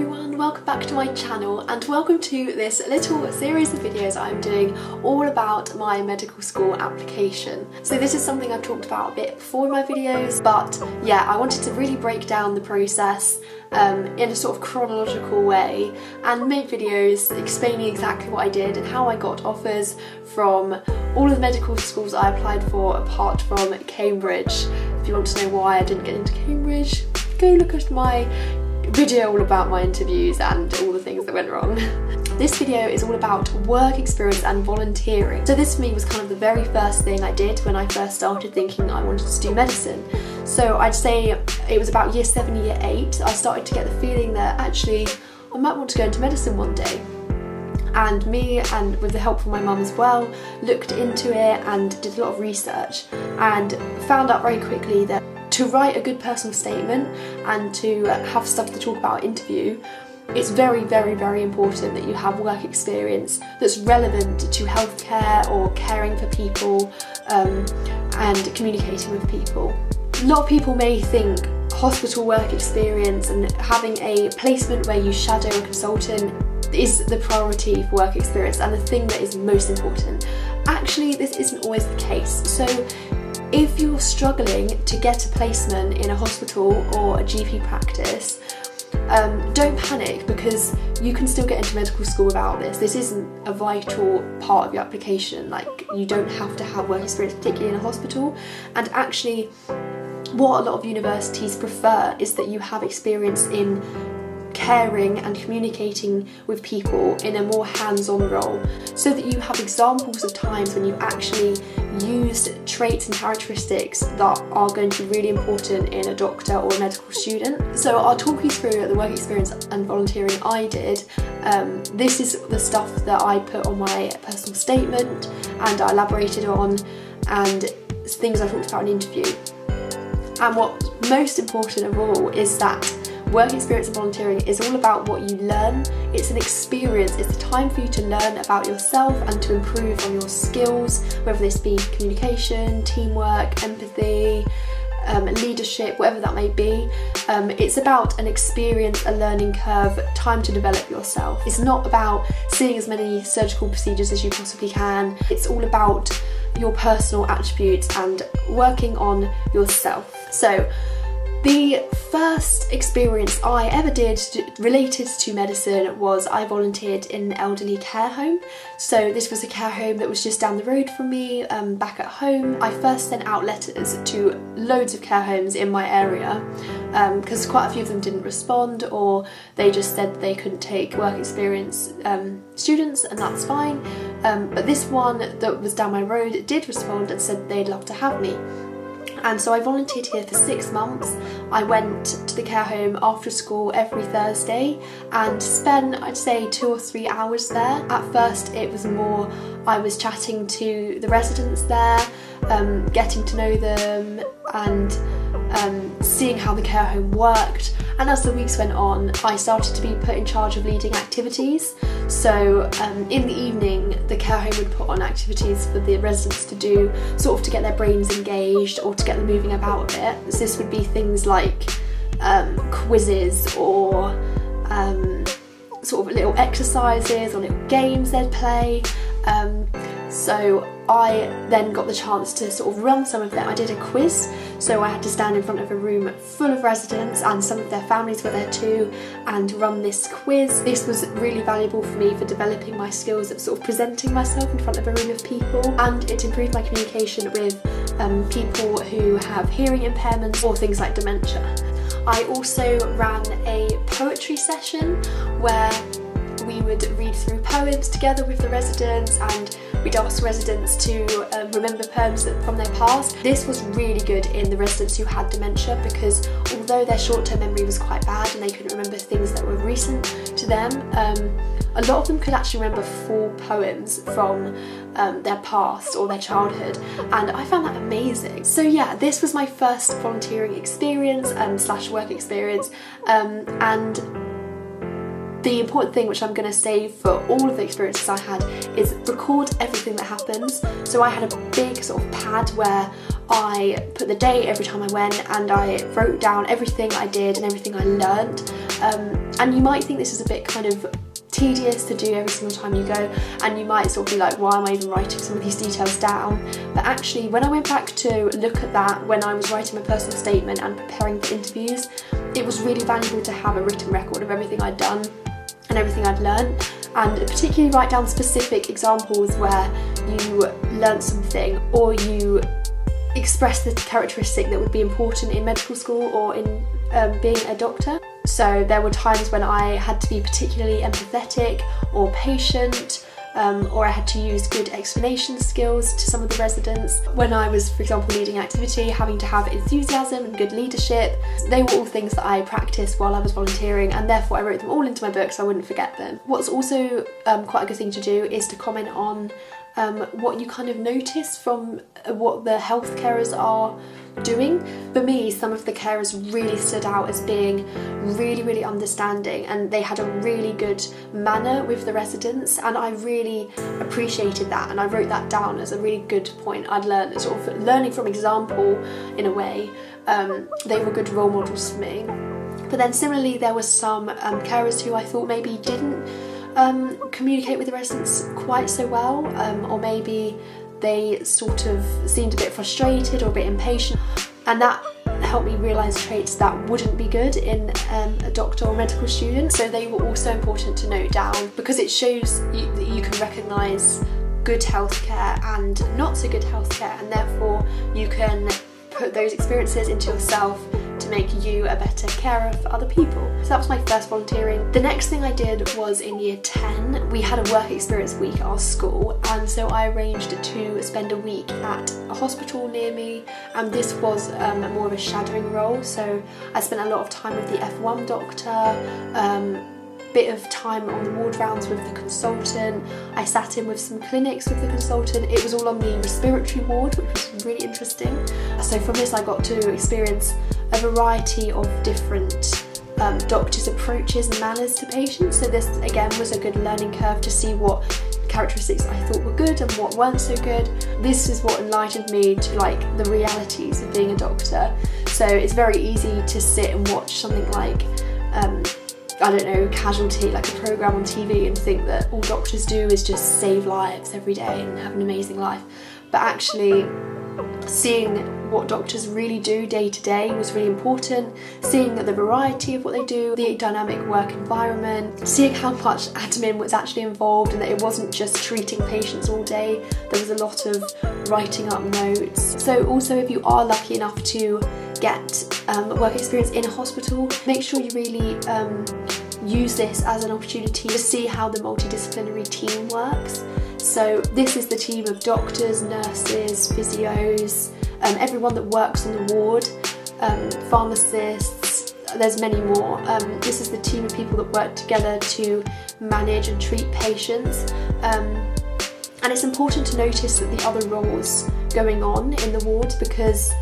everyone, welcome back to my channel and welcome to this little series of videos I'm doing all about my medical school application. So this is something I've talked about a bit before in my videos, but yeah, I wanted to really break down the process in a sort of chronological way and make videos explaining exactly what I did and how I got offers from all of the medical schools I applied for apart from Cambridge. If you want to know why I didn't get into Cambridge, go look at my video all about my interviews and all the things that went wrong. This video is all about work experience and volunteering. So this for me was kind of the very first thing I did when I first started thinking I wanted to do medicine. So I'd say it was about year 7, year 8, I started to get the feeling that actually I might want to go into medicine one day. And me, and with the help from my mum as well, looked into it and did a lot of research and found out very quickly that to write a good personal statement and to have stuff to talk about interview, it's very, very, very important that you have work experience that's relevant to healthcare or caring for people and communicating with people. A lot of people may think hospital work experience and having a placement where you shadow a consultant is the priority for work experience and the thing that is most important. Actually, this isn't always the case. So if you're struggling to get a placement in a hospital or a GP practice, don't panic, because you can still get into medical school without this. This isn't a vital part of your application. Like, you don't have to have work experience, particularly in a hospital. And actually, what a lot of universities prefer is that you have experience in caring and communicating with people in a more hands-on role, so that you have examples of times when you actually used traits and characteristics that are going to be really important in a doctor or a medical student. So I'll talk you through the work experience and volunteering I did. This is the stuff that I put on my personal statement and I elaborated on, and things I talked about in interview. And what's most important of all is that work experience and volunteering is all about what you learn. It's an experience, it's a time for you to learn about yourself and to improve on your skills, whether this be communication, teamwork, empathy, leadership, whatever that may be. It's about an experience, a learning curve, time to develop yourself. It's not about seeing as many surgical procedures as you possibly can. It's all about your personal attributes and working on yourself. So the first experience I ever did related to medicine was I volunteered in an elderly care home. So this was a care home that was just down the road from me, back at home. I first sent out letters to loads of care homes in my area because quite a few of them didn't respond, or they just said they couldn't take work experience students, and that's fine. But this one that was down my road did respond and said they'd love to have me. And so I volunteered here for 6 months. I went to the care home after school every Thursday and spent, I'd say, 2 or 3 hours there. At first it was more, I was chatting to the residents there, getting to know them and seeing how the care home worked. And as the weeks went on, I started to be put in charge of leading activities. So in the evening, the care home would put on activities for the residents to do, sort of to get their brains engaged or to get them moving about a bit. So this would be things like quizzes or sort of little exercises or little games they'd play. So I then got the chance to sort of run some of them. I did a quiz, so I had to stand in front of a room full of residents and some of their families were there too, and run this quiz. This was really valuable for me for developing my skills of sort of presenting myself in front of a room of people, and it improved my communication with people who have hearing impairments or things like dementia. I also ran a poetry session where we would read through poems together with the residents, and we'd ask residents to remember poems from their past. This was really good in the residents who had dementia, because although their short-term memory was quite bad and they couldn't remember things that were recent to them, a lot of them could actually remember full poems from their past or their childhood, and I found that amazing. So yeah, this was my first volunteering experience slash work experience, and the important thing, which I'm going to say for all of the experiences I had, is record everything that happens. So I had a big sort of pad where I put the date every time I went, and I wrote down everything I did and everything I learnt. And you might think this is a bit kind of tedious to do every single time you go, and you might sort of be like, why am I even writing some of these details down? But actually, when I went back to look at that when I was writing my personal statement and preparing for interviews, it was really valuable to have a written record of everything I'd done and everything I'd learned, and particularly write down specific examples where you learnt something or you express the characteristic that would be important in medical school or in being a doctor. So there were times when I had to be particularly empathetic or patient, or I had to use good explanation skills to some of the residents. When I was, for example, leading an activity, having to have enthusiasm and good leadership. They were all things that I practiced while I was volunteering, and therefore I wrote them all into my book so I wouldn't forget them. What's also quite a good thing to do is to comment on what you kind of notice from what the health carers are doing. For me, some of the carers really stood out as being really understanding, and they had a really good manner with the residents, and I really appreciated that, and I wrote that down as a really good point I'd learned, sort of learning from example in a way. They were good role models for me. But then similarly, there were some carers who I thought maybe didn't communicate with the residents quite so well, or maybe they sort of seemed a bit frustrated or a bit impatient, and that helped me realise traits that wouldn't be good in a doctor or medical student. So they were also important to note down, because it shows that you can recognise good healthcare and not so good healthcare, and therefore you can put those experiences into yourself to make you a better carer for other people. So that was my first volunteering. The next thing I did was in year 10. We had a work experience week at our school, and so I arranged to spend a week at a hospital near me, and this was more of a shadowing role. So I spent a lot of time with the F1 doctor, bit of time on the ward rounds with the consultant. I sat in with some clinics with the consultant. It was all on the respiratory ward, which was really interesting. So from this I got to experience a variety of different doctors' approaches and manners to patients. So this again was a good learning curve to see what characteristics I thought were good and what weren't so good. This is what enlightened me to like the realities of being a doctor. So it's very easy to sit and watch something like I don't know, Casualty, like a programme on TV, and think that all doctors do is just save lives every day and have an amazing life. But actually, seeing what doctors really do day to day was really important. Seeing the variety of what they do, the dynamic work environment, seeing how much admin was actually involved, and that it wasn't just treating patients all day. There was a lot of writing up notes. So also, if you are lucky enough to get work experience in a hospital, make sure you really use this as an opportunity to see how the multidisciplinary team works. So this is the team of doctors, nurses, physios, everyone that works on the ward, pharmacists, there's many more. This is the team of people that work together to manage and treat patients. And it's important to notice that the other roles going on in the ward, because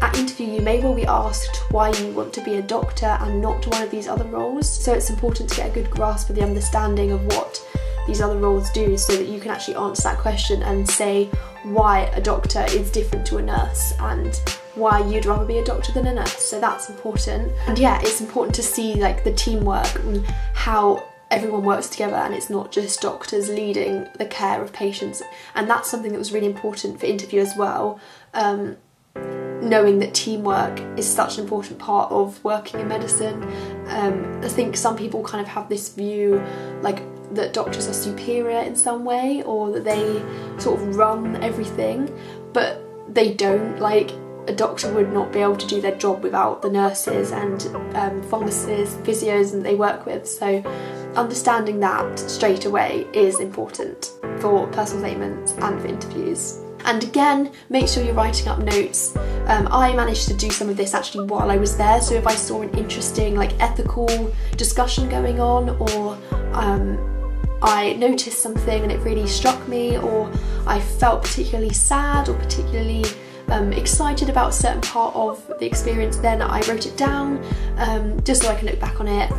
at interview you may well be asked why you want to be a doctor and not one of these other roles. So it's important to get a good grasp of the understanding of what these other roles do, so that you can actually answer that question and say why a doctor is different to a nurse and why you'd rather be a doctor than a nurse. So that's important. And yeah, it's important to see like the teamwork and how everyone works together, and it's not just doctors leading the care of patients. And that's something that was really important for interview as well. Knowing that teamwork is such an important part of working in medicine. I think some people kind of have this view like that doctors are superior in some way, or that they sort of run everything, but they don't. Like, a doctor would not be able to do their job without the nurses and pharmacists, physios that they work with. So understanding that straight away is important for personal statements and for interviews. And again, make sure you're writing up notes. I managed to do some of this actually while I was there, so if I saw an interesting like ethical discussion going on, or I noticed something and it really struck me, or I felt particularly sad or particularly excited about a certain part of the experience, then I wrote it down just so I can look back on it.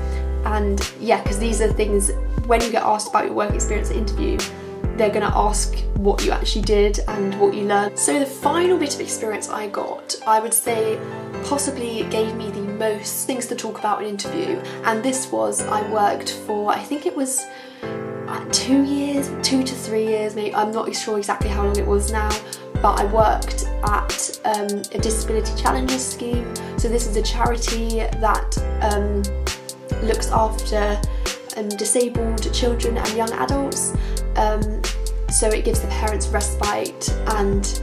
And yeah, because these are things, when you get asked about your work experience at interview, they're going to ask what you actually did and what you learned. So the final bit of experience I got, I would say possibly gave me the most things to talk about in an interview, and this was, I worked for, I think it was 2 to 3 years maybe, I'm not sure exactly how long it was now, but I worked at a disability challenges scheme. So this is a charity that looks after disabled children and young adults. So it gives the parents respite and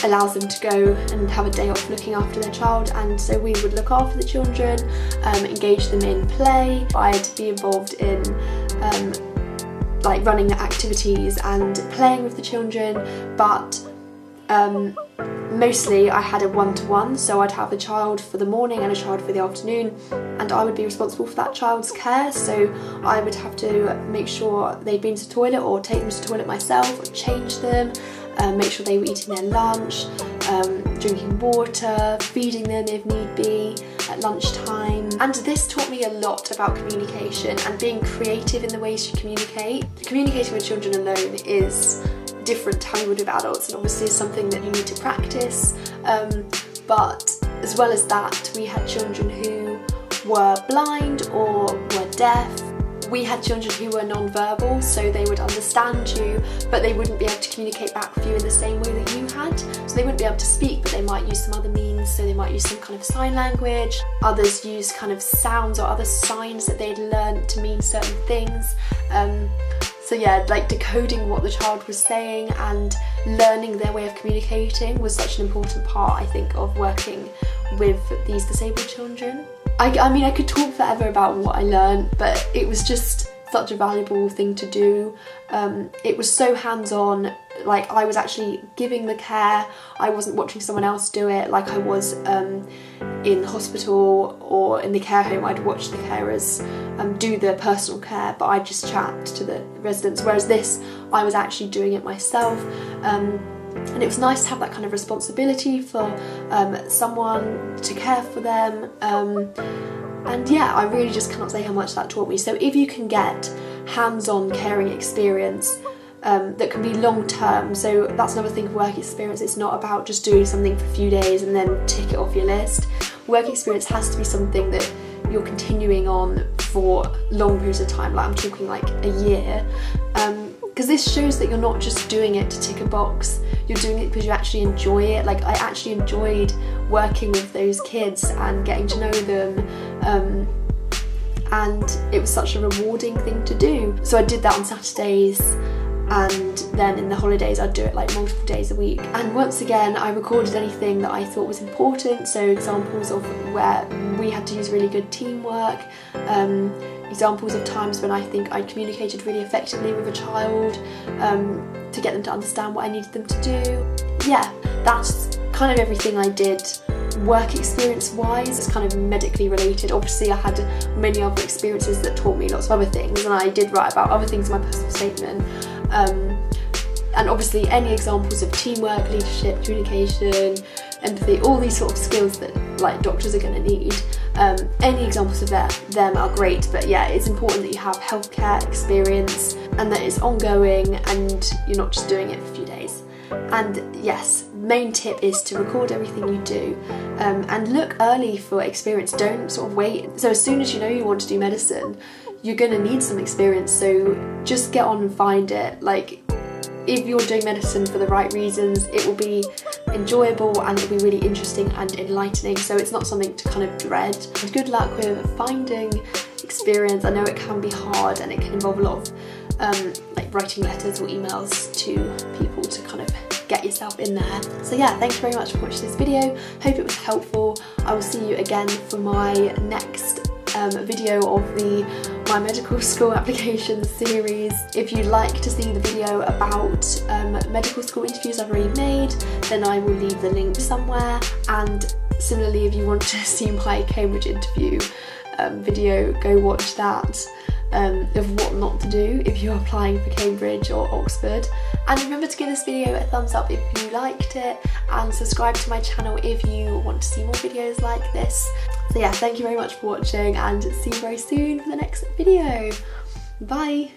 allows them to go and have a day off looking after their child, and so we would look after the children, engage them in play. I'd be involved in like running activities and playing with the children, but mostly I had a one-to-one, so I'd have a child for the morning and a child for the afternoon, and I would be responsible for that child's care. So I would have to make sure they'd been to the toilet or take them to the toilet myself, or change them, make sure they were eating their lunch, drinking water, feeding them if need be at lunchtime. And this taught me a lot about communication and being creative in the ways you communicate. Communicating with children alone is different to how you would with adults, and obviously is something that you need to practice, but as well as that, we had children who were blind or were deaf. We had children who were non-verbal, so they would understand you, but they wouldn't be able to communicate back with you in the same way that you had. So they wouldn't be able to speak, but they might use some other means, so they might use some kind of sign language. Others use kind of sounds or other signs that they'd learned to mean certain things. So yeah, like decoding what the child was saying and learning their way of communicating was such an important part, I think, of working with these disabled children. I mean, I could talk forever about what I learned, but it was just such a valuable thing to do. It was so hands-on, like I was actually giving the care, I wasn't watching someone else do it like I was in hospital or in the care home. I'd watch the carers do the personal care, but I'd just chat to the residents, whereas this, I was actually doing it myself. And it was nice to have that kind of responsibility for someone to care for them. And yeah, I really just cannot say how much that taught me. So if you can get hands-on caring experience that can be long-term, so that's another thing for work experience, it's not about just doing something for a few days and then tick it off your list. Work experience has to be something that you're continuing on for long periods of time, like I'm talking like a year. Because this shows that you're not just doing it to tick a box, you're doing it because you actually enjoy it. Like I actually enjoyed working with those kids and getting to know them, and it was such a rewarding thing to do. So I did that on Saturdays, and then in the holidays I'd do it like multiple days a week. And once again, I recorded anything that I thought was important, so examples of where we had to use really good teamwork, examples of times when I think I communicated really effectively with a child to get them to understand what I needed them to do. Yeah, that's kind of everything I did work experience wise. It's kind of medically related. Obviously I had many other experiences that taught me lots of other things, and I did write about other things in my personal statement. And obviously any examples of teamwork, leadership, communication, empathy, all these sort of skills that like doctors are going to need, any examples of them are great. But yeah, it's important that you have healthcare experience and that it's ongoing and you're not just doing it for a few days. And yes, main tip is to record everything you do, and look early for experience. Don't sort of wait. So as soon as you know you want to do medicine, you're going to need some experience, so just get on and find it. Like, if you're doing medicine for the right reasons, it will be enjoyable and it'll be really interesting and enlightening, so it's not something to kind of dread. Good luck with finding experience. I know it can be hard and it can involve a lot of like writing letters or emails to people to kind of get yourself in there. So yeah, thank you very much for watching this video. Hope it was helpful. I will see you again for my next video of my medical school application series. If you'd like to see the video about medical school interviews I've already made, then I will leave the link somewhere. And similarly, if you want to see my Cambridge interview video, go watch that, of what not to do if you're applying for Cambridge or Oxford. And remember to give this video a thumbs up if you liked it, and subscribe to my channel if you want to see more videos like this. So yeah, thank you very much for watching, and see you very soon for the next video. Bye!